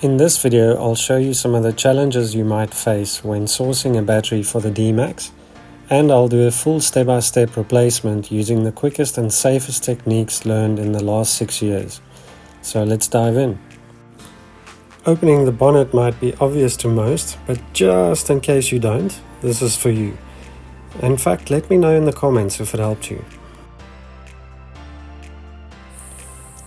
In this video, I'll show you some of the challenges you might face when sourcing a battery for the Dmax, and I'll do a full step-by-step replacement using the quickest and safest techniques learned in the last 6 years. So let's dive in. Opening the bonnet might be obvious to most, but just in case you don't, this is for you. In fact, let me know in the comments if it helped you.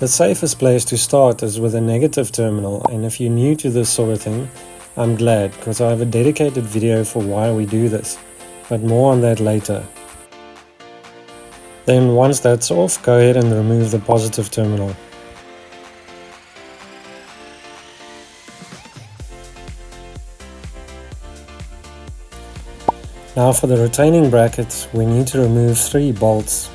The safest place to start is with a negative terminal, and if you're new to this sort of thing, I'm glad, because I have a dedicated video for why we do this, but more on that later. Then once that's off, go ahead and remove the positive terminal. Now for the retaining bracket, we need to remove 3 bolts.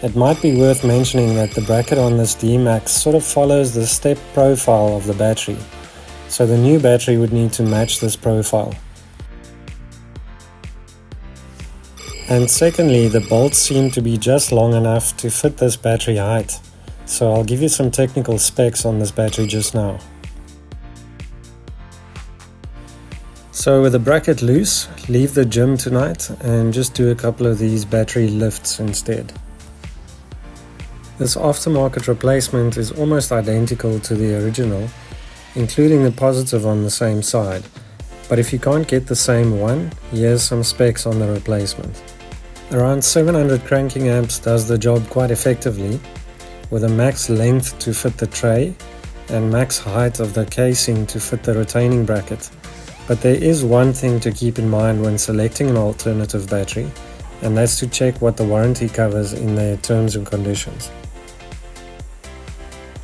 It might be worth mentioning that the bracket on this Dmax sort of follows the step profile of the battery, so the new battery would need to match this profile. And secondly, the bolts seem to be just long enough to fit this battery height, so I'll give you some technical specs on this battery just now. So with the bracket loose, leave the gym tonight and just do a couple of these battery lifts instead. This aftermarket replacement is almost identical to the original, including the positive on the same side, but if you can't get the same one, here's some specs on the replacement. Around 700 cranking amps does the job quite effectively, with a max length to fit the tray and max height of the casing to fit the retaining bracket. But there is one thing to keep in mind when selecting an alternative battery, and that's to check what the warranty covers in their terms and conditions.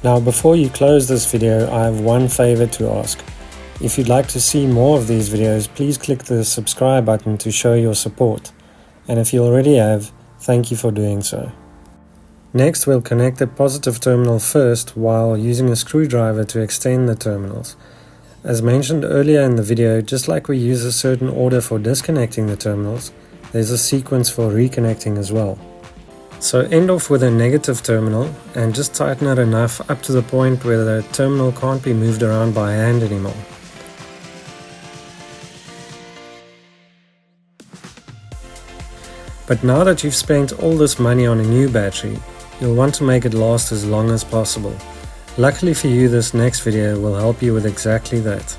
Now before you close this video, I have one favor to ask. If you'd like to see more of these videos, please click the subscribe button to show your support. And if you already have, thank you for doing so. Next, we'll connect the positive terminal first while using a screwdriver to extend the terminals. As mentioned earlier in the video, just like we use a certain order for disconnecting the terminals, there's a sequence for reconnecting as well. So end off with a negative terminal and just tighten it enough up to the point where the terminal can't be moved around by hand anymore. But now that you've spent all this money on a new battery, you'll want to make it last as long as possible. Luckily for you, this next video will help you with exactly that.